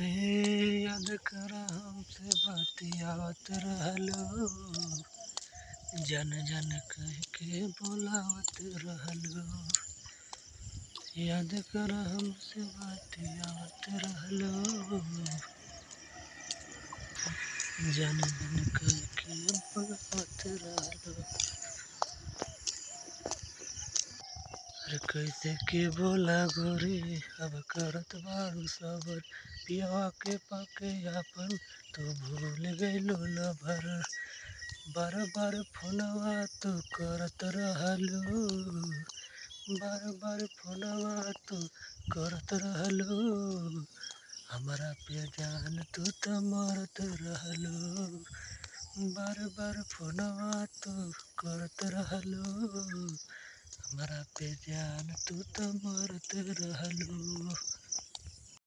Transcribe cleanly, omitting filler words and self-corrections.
रे याद कर हमसे बतियावत रहलो, जन जन कह के बोलावत रहलो। याद कर हमसे बतियावत रहलो, जन जन कह के बोलावत रहलो। अरे कैसे के बोला गोरी अब करत बारू सबर, पियवा के पाके आपन तो भूल गइलो लभर। बार बार फोनवा तू करत रहलो, बार बार फोनवा तू करत रहलो। हमारा पे जान तू तो मरत रहलो, बार बार फोनवा तू करत रहलो। हमारा पे जान तू तो मरत रहलो।